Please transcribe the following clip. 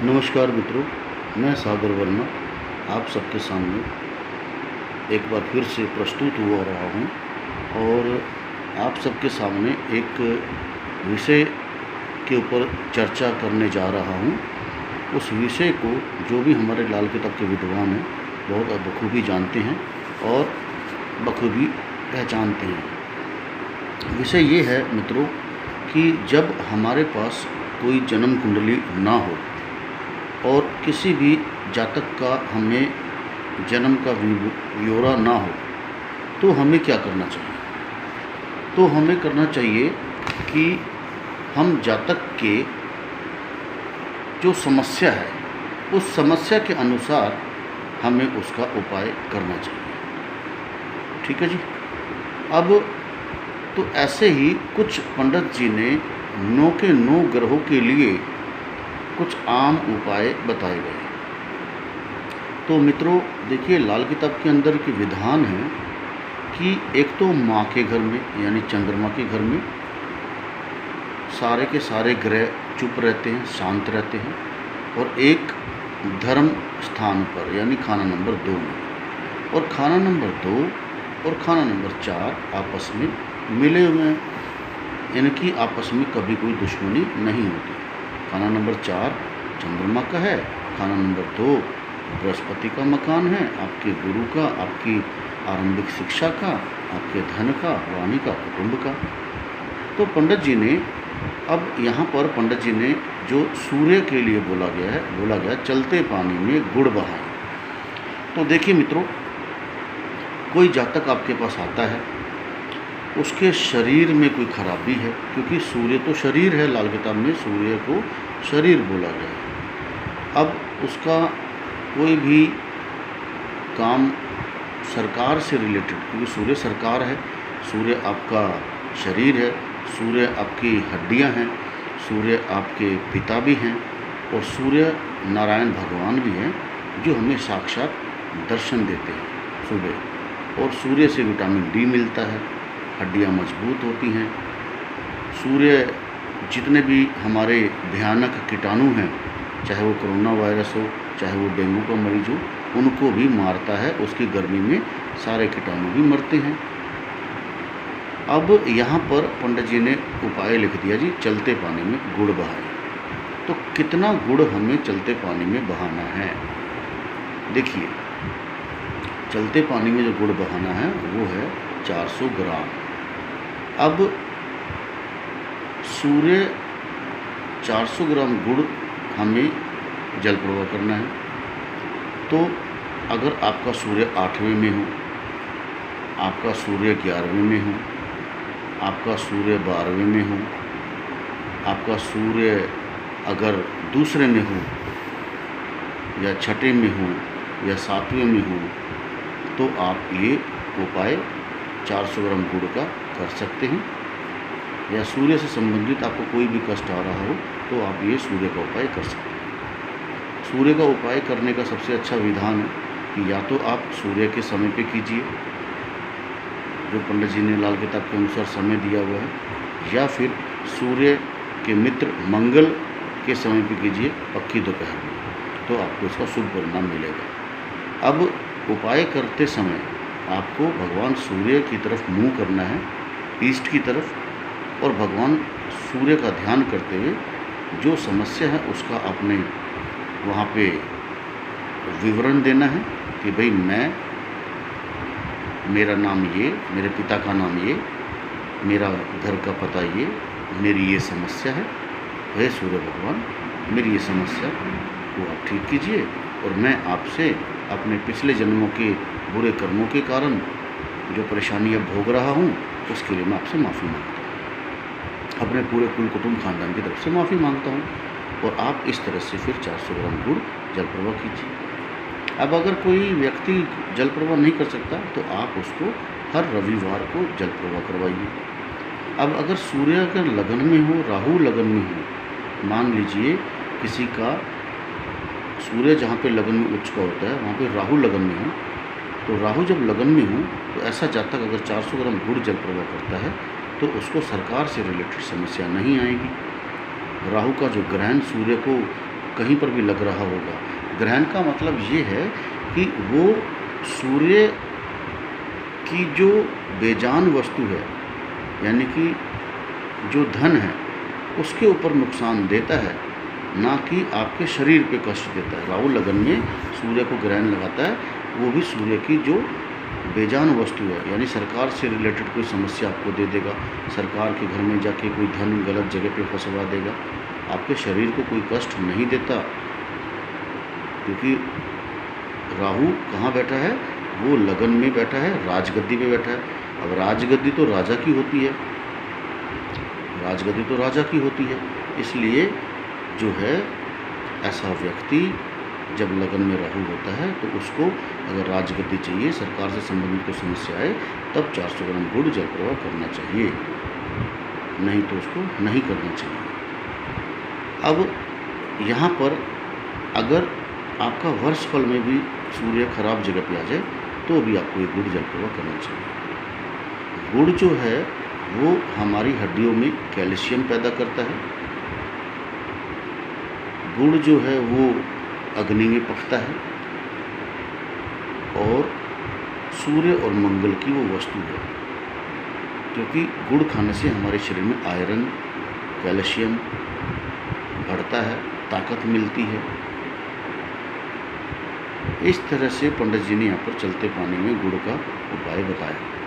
नमस्कार मित्रों, मैं सागर वर्मा आप सबके सामने एक बार फिर से प्रस्तुत हुआ रहा हूँ और आप सबके सामने एक विषय के ऊपर चर्चा करने जा रहा हूँ। उस विषय को जो भी हमारे लाल किताब के विद्वान हैं बहुत बखूबी जानते हैं और बखूबी पहचानते हैं। विषय ये है मित्रों कि जब हमारे पास कोई जन्म कुंडली ना हो और किसी भी जातक का हमें जन्म का ब्यौरा ना हो तो हमें क्या करना चाहिए। तो हमें करना चाहिए कि हम जातक के जो समस्या है उस समस्या के अनुसार हमें उसका उपाय करना चाहिए। ठीक है जी। अब तो ऐसे ही कुछ पंडित जी ने 9 के 9 ग्रहों के लिए कुछ आम उपाय बताए गए। तो मित्रों देखिए, लाल किताब के अंदर के विधान है कि एक तो माँ के घर में यानी चंद्रमा के घर में सारे के सारे ग्रह चुप रहते हैं, शांत रहते हैं, और एक धर्म स्थान पर यानी खाना नंबर 2 में, और खाना नंबर 2 और खाना नंबर 4 आपस में मिले हुए हैं, इनकी आपस में कभी कोई दुश्मनी नहीं होती। खाना नंबर 4 चंद्रमा का है, खाना नंबर 2 बृहस्पति का मकान है, आपके गुरु का, आपकी आरंभिक शिक्षा का, आपके धन का, वाणी का, कुटुंब का। तो पंडित जी ने अब यहाँ पर पंडित जी ने जो सूर्य के लिए बोला गया चलते पानी में गुड़ बहाएं। तो देखिए मित्रों, कोई जातक आपके पास आता है, उसके शरीर में कोई खराबी है, क्योंकि सूर्य तो शरीर है, लाल किताब में सूर्य को शरीर बोला गया है। अब उसका कोई भी काम सरकार से रिलेटेड, क्योंकि सूर्य सरकार है, सूर्य आपका शरीर है, सूर्य आपकी हड्डियां हैं, सूर्य आपके पिता भी हैं, और सूर्य नारायण भगवान भी हैं जो हमें साक्षात दर्शन देते हैं सुबह। और सूर्य से विटामिन डी मिलता है, हड्डियाँ मजबूत होती हैं। सूर्य जितने भी हमारे भयानक कीटाणु हैं, चाहे वो कोरोना वायरस हो, चाहे वो डेंगू का मरीज हो, उनको भी मारता है। उसकी गर्मी में सारे कीटाणु भी मरते हैं। अब यहाँ पर पंडित जी ने उपाय लिख दिया जी, चलते पानी में गुड़ बहाएं। तो कितना गुड़ हमें चलते पानी में बहाना है? देखिए, चलते पानी में जो गुड़ बहाना है वो है 400 ग्राम। अब सूर्य 400 ग्राम गुड़ हमें जल प्रवाह करना है। तो अगर आपका सूर्य 8वें में हो, आपका सूर्य 11वें में हो, आपका सूर्य 12वें में हो, आपका सूर्य अगर दूसरे में हो या छठे में हो या 7वें में हो, तो आप ये उपाय 400 ग्राम गुड़ का कर सकते हैं। या सूर्य से संबंधित आपको कोई भी कष्ट आ रहा हो तो आप ये सूर्य का उपाय कर सकते हैं। सूर्य का उपाय करने का सबसे अच्छा विधान है कि या तो आप सूर्य के समय पे कीजिए, जो पंडित जी ने लाल किताब के अनुसार समय दिया हुआ है, या फिर सूर्य के मित्र मंगल के समय पे कीजिए, पक्की दोपहर में, तो आपको इसका शुभ परिणाम मिलेगा। अब उपाय करते समय आपको भगवान सूर्य की तरफ मुंह करना है, ईस्ट की तरफ, और भगवान सूर्य का ध्यान करते हुए जो समस्या है उसका आपने वहाँ पे विवरण देना है कि भाई मेरा नाम ये, मेरे पिता का नाम ये, मेरा घर का पता ये, मेरी ये समस्या है, हे सूर्य भगवान मेरी ये समस्या को आप ठीक कीजिए, और मैं आपसे अपने पिछले जन्मों के बुरे कर्मों के कारण जो परेशानियाँ भोग रहा हूँ उसके लिए मैं आपसे माफ़ी मांगता हूँ, अपने पूरे कुल कुटुंब खानदान की तरफ से माफ़ी मांगता हूँ। और आप इस तरह से फिर 400 ग्राम गुड़ जल प्रवाह कीजिए। अब अगर कोई व्यक्ति जल प्रवाह नहीं कर सकता तो आप उसको हर रविवार को जल प्रवाह करवाइए। अब अगर सूर्य अगर लगन में हो, राहु लगन में हो, मान लीजिए किसी का सूर्य जहाँ पे लगन में उच्च का होता है वहाँ पे राहु लगन में हो, तो राहु जब लगन में हो तो ऐसा जातक अगर 400 ग्राम गुड़ जल प्रवाह करता है तो उसको सरकार से रिलेटेड समस्या नहीं आएगी। राहु का जो ग्रहण सूर्य को कहीं पर भी लग रहा होगा। ग्रहण का मतलब ये है कि वो सूर्य की जो बेजान वस्तु है, यानी कि जो धन है, उसके ऊपर नुकसान देता है, ना कि आपके शरीर पे कष्ट देता है। राहु लगन में सूर्य को ग्रहण लगाता है, वो भी सूर्य की जो बेजान वस्तु है, यानी सरकार से रिलेटेड कोई समस्या आपको दे देगा, सरकार के घर में जाके कोई धन गलत जगह पे फंसवा देगा। आपके शरीर को कोई कष्ट नहीं देता, क्योंकि राहु कहाँ बैठा है, वो लगन में बैठा है, राजगद्दी पे बैठा है। अब राजगद्दी तो राजा की होती है, राजगद्दी तो राजा की होती है, इसलिए जो है ऐसा व्यक्ति जब लगन में राहु होता है तो उसको अगर राजगद्दी चाहिए, सरकार से संबंधित कोई समस्या है, तब 400 ग्राम गुड़ जल प्रवाह करना चाहिए, नहीं तो उसको नहीं करना चाहिए। अब यहाँ पर अगर आपका वर्ष फल में भी सूर्य खराब जगह पे आ जाए तो भी आपको ये गुड़ जल प्रवाह करना चाहिए। गुड़ जो है वो हमारी हड्डियों में कैल्शियम पैदा करता है। गुड़ जो है वो अग्नि में पकता है और सूर्य और मंगल की वो वस्तु है, क्योंकि गुड़ खाने से हमारे शरीर में आयरन, कैल्शियम बढ़ता है, ताकत मिलती है। इस तरह से पंडित जी ने यहाँ पर चलते पानी में गुड़ का उपाय बताया।